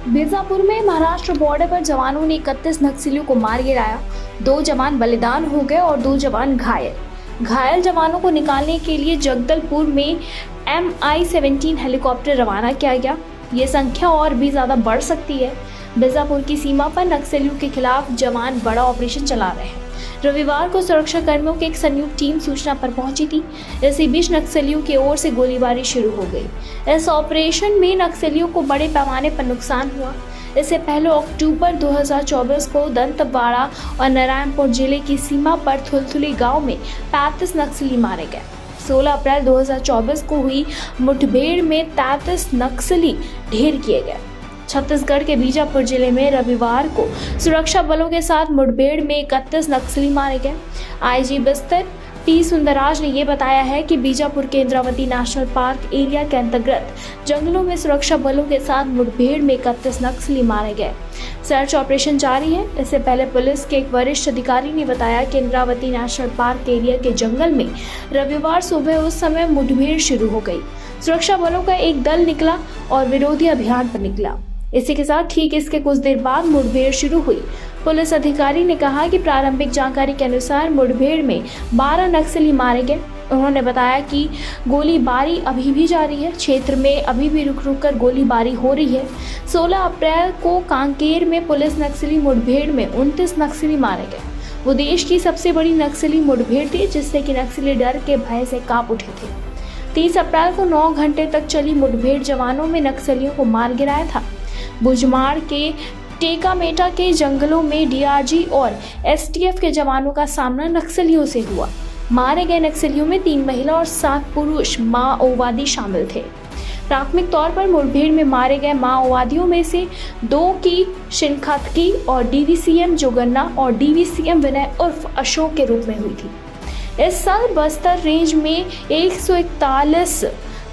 बीजापुर में महाराष्ट्र बॉर्डर पर जवानों ने 31 नक्सलियों को मार गिराया। 2 जवान बलिदान हो गए और 2 जवान घायल जवानों को निकालने के लिए जगदलपुर में MI-17 हेलीकॉप्टर रवाना किया गया। ये संख्या और भी ज्यादा बढ़ सकती है। बीजापुर की सीमा पर नक्सलियों के खिलाफ जवान बड़ा ऑपरेशन चला रहे हैं। रविवार को सुरक्षा कर्मियों की एक संयुक्त टीम सूचना पर पहुंची थी। इसी बीच नक्सलियों की ओर से गोलीबारी शुरू हो गई। इस ऑपरेशन में नक्सलियों को बड़े पैमाने पर नुकसान हुआ। इससे पहले अक्टूबर 2024 को दंतेवाड़ा और नारायणपुर जिले की सीमा पर थुलथुली गांव में 35 नक्सली मारे गए। 16 अप्रैल 2024 को हुई मुठभेड़ में 33 नक्सली ढेर किए गए। छत्तीसगढ़ के बीजापुर जिले में रविवार को सुरक्षा बलों के साथ मुठभेड़ में 31 नक्सली मारे गए। आईजी बस्तर पी सुंदरराज ने यह बताया है कि बीजापुर के इंद्रावती नेशनल पार्क एरिया के अंतर्गत जंगलों में सुरक्षा बलों के साथ मुठभेड़ में 31 नक्सली मारे गए। सर्च ऑपरेशन जारी है। इससे पहले पुलिस के एक वरिष्ठ अधिकारी ने बताया कि इंद्रावती नेशनल पार्क एरिया के जंगल में रविवार सुबह उस समय मुठभेड़ शुरू हो गई। सुरक्षा बलों का एक दल निकला और विरोधी अभियान पर निकला। इसी के साथ ठीक इसके कुछ देर बाद मुठभेड़ शुरू हुई। पुलिस अधिकारी ने कहा कि प्रारंभिक जानकारी के अनुसार मुठभेड़ में 12 नक्सली मारे गए। उन्होंने बताया कि गोलीबारी अभी भी जारी है। क्षेत्र में अभी भी रुक कर गोलीबारी हो रही है। 16 अप्रैल को कांकेर में पुलिस नक्सली मुठभेड़ में 29 नक्सली मारे गए। वो देश की सबसे बड़ी नक्सली मुठभेड़ थी, जिससे कि नक्सली डर के भय से कांप उठे थे। 30 अप्रैल को 9 घंटे तक चली मुठभेड़ जवानों में नक्सलियों को मार गिराया था। बुजमाड़ के टेकामेटा के जंगलों में डीआरजी और एसटीएफ के जवानों का सामना नक्सलियों से हुआ। मारे गए नक्सलियों में 3 महिला और 7 पुरुष माओवादी शामिल थे। प्राथमिक तौर पर मुठभेड़ में मारे गए माओवादियों में से 2 की शिनख्याति और डीवीसीएम जोगन्ना और डीवीसीएम विनय उर्फ अशोक के रूप में हुई थी। इस साल बस्तर रेंज में 141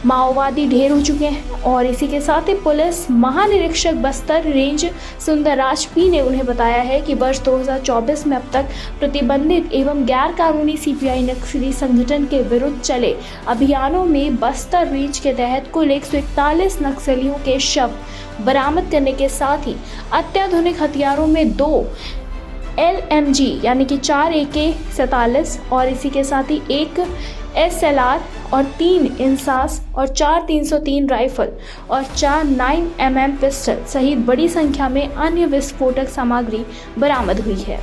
माओवादी ढेर हो चुके हैं और इसी के साथ ही पुलिस महानिरीक्षक बस्तर रेंज सुंदरराज पी ने उन्हें बताया है कि वर्ष 2024 में अब तक प्रतिबंधित एवं गैर कानूनी सीपीआई नक्सली संगठन के विरुद्ध चले अभियानों में बस्तर रेंज के तहत कुल 141 नक्सलियों के शव बरामद करने के साथ ही अत्याधुनिक हथियारों में 2 LMG यानी कि 4 AK-47 और इसी के साथ ही 1 SLR और 3 इंसास और 4 303 राइफल और 4 9mm पिस्टल सहित बड़ी संख्या में अन्य विस्फोटक सामग्री बरामद हुई है।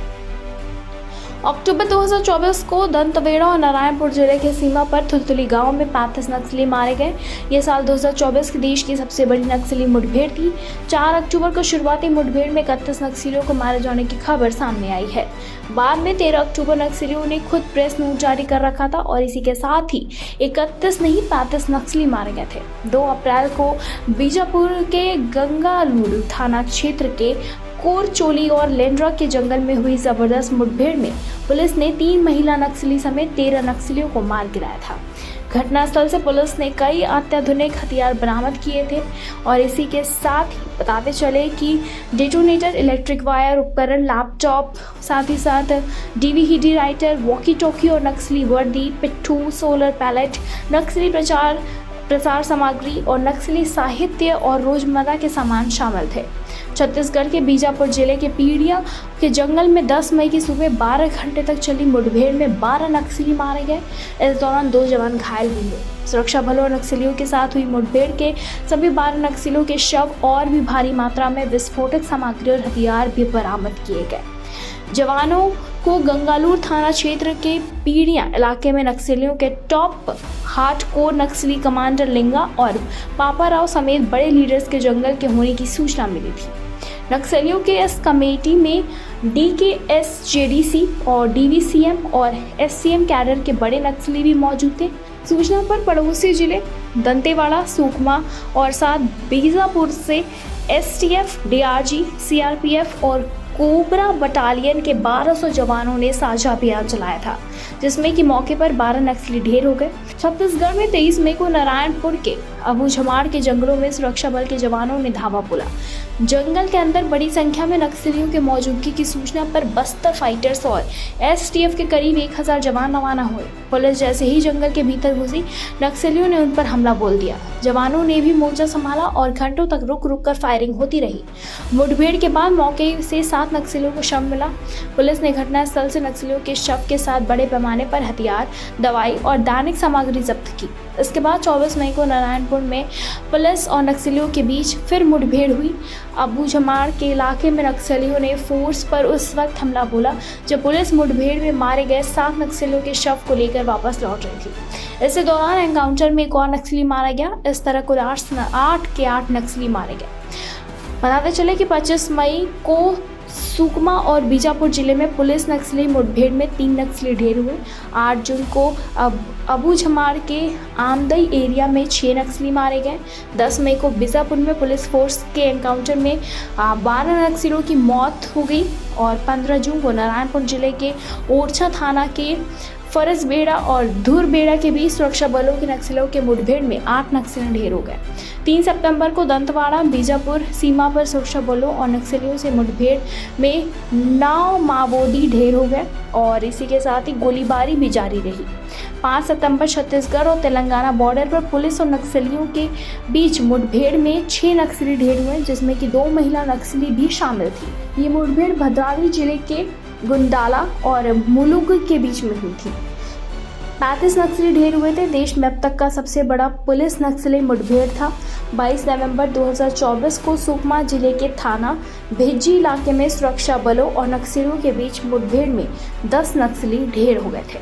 अक्टूबर 2024 को दंतेवाड़ा और नारायणपुर जिले के सीमा पर थुलथुली गांव में 35 नक्सली मारे गए। ये साल 2024 के देश की सबसे बड़ी नक्सली मुठभेड़ थी। 4 अक्टूबर को शुरुआती मुठभेड़ में 31 नक्सलियों को मारे जाने की खबर सामने आई है। बाद में 13 अक्टूबर नक्सलियों ने खुद प्रेस नोट जारी कर रखा था और इसी के साथ ही 31 नहीं 35 नक्सली मारे गए थे। 2 अप्रैल को बीजापुर के गंगालूर थाना क्षेत्र के कोरचोली और लेंड्रा के जंगल में हुई जबरदस्त मुठभेड़ में पुलिस ने 3 महिला नक्सली समेत 13 नक्सलियों को मार गिराया था। घटनास्थल से पुलिस ने कई अत्याधुनिक हथियार बरामद किए थे और इसी के साथ ही बताते चले कि डेटोनेटर, इलेक्ट्रिक वायर उपकरण, लैपटॉप, साथ ही साथ डीवीडी राइटर, वॉकी टॉकी और नक्सली वर्दी, पिट्ठू, सोलर पैलेट, नक्सली प्रचार सामग्री और नक्सली साहित्य और रोजमर्रा के सामान शामिल थे। छत्तीसगढ़ के बीजापुर जिले के पीड़िया के जंगल में 10 मई की सुबह 12 घंटे तक चली मुठभेड़ में 12 नक्सली मारे गए। इस दौरान 2 जवान घायल भी हुए। सुरक्षा बलों और नक्सलियों के साथ हुई मुठभेड़ के सभी 12 नक्सलियों के शव और भी भारी मात्रा में विस्फोटक सामग्री और हथियार भी बरामद किए गए। जवानों को गंगालूर थाना क्षेत्र के पीड़िया इलाके में नक्सलियों के टॉप हार्डकोर नक्सली कमांडर लिंगा और पापाराव समेत बड़े लीडर्स के जंगल के होने की सूचना मिली थी। नक्सलियों के इस कमेटी में DKSJDC और DVCM और SCM कैडर के बड़े नक्सली भी मौजूद थे। सूचना पर पड़ोसी जिले दंतेवाड़ा, सुकमा और साथ बीजापुर से STF, DRG, CRPF और कोबरा बटालियन के 1200 जवानों ने साझा अभियान चलाया था, जिसमें कि मौके पर 12 नक्सली ढेर हो गए। छत्तीसगढ़ में 23 मई को नारायणपुर के अबूझमाड़ के जंगलों में सुरक्षा बल के जवानों ने धावा बोला। जंगल के अंदर बड़ी संख्या में नक्सलियों के मौजूदगी की सूचना पर बस्तर फाइटर्स और एसटीएफ के करीब 1000 जवान रवाना हुए। पुलिस जैसे ही जंगल के भीतर घुसी, नक्सलियों ने उन पर हमला बोल दिया। जवानों ने भी मोर्चा संभाला और घंटों तक रुक रुक कर फायरिंग होती रही। मुठभेड़ के बाद मौके से 7 नक्सलियों को शव मिला। पुलिस ने घटनास्थल से नक्सलियों के शव के साथ बड़े पैमाने पर हथियार, दवाई और दैनिक सामग्री जब्त की। इसके बाद 24 मई को नारायणपुर में पुलिस और नक्सलियों के बीच फिर मुठभेड़ हुई। अबूझमाड़ के इलाके में नक्सलियों ने फोर्स पर उस वक्त हमला बोला जब पुलिस मुठभेड़ में मारे गए 7 नक्सलियों के शव को लेकर वापस लौट रही थी। इसी दौरान एनकाउंटर में एक और नक्सली मारा गया। इस तरह कुल 8 नक्सली मारे गए। बताते चले कि 25 मई को सुकमा और बीजापुर जिले में पुलिस नक्सली मुठभेड़ में 3 नक्सली ढेर हुए। 8 जून को अबूझमाड़ के आमदई एरिया में 6 नक्सली मारे गए। 10 मई को बीजापुर में पुलिस फोर्स के एनकाउंटर में 12 नक्सलियों की मौत हो गई और 15 जून को नारायणपुर जिले के ओरछा थाना के फरसबेड़ा और धुरबेड़ा के बीच सुरक्षा बलों के नक्सलियों के मुठभेड़ में 8 नक्सली ढेर हो गए। 3 सितंबर को दंतवाड़ा बीजापुर सीमा पर सुरक्षा बलों और नक्सलियों से मुठभेड़ में 9 माओवादी ढेर हो गए और इसी के साथ ही गोलीबारी भी जारी रही। 5 सितंबर छत्तीसगढ़ और तेलंगाना बॉर्डर पर पुलिस और नक्सलियों के बीच मुठभेड़ में 6 नक्सली ढेर हुए, जिसमें कि 2 महिला नक्सली भी शामिल थी। ये मुठभेड़ भद्रावती जिले के गुंडाला और मुलुगु के बीच में हुई थी। 35 नक्सली ढेर हुए थे। देश में अब तक का सबसे बड़ा पुलिस नक्सली मुठभेड़ था। 22 नवंबर 2024 को सुकमा जिले के थाना भेज्जी इलाके में सुरक्षा बलों और नक्सलियों के बीच मुठभेड़ में 10 नक्सली ढेर हो गए थे।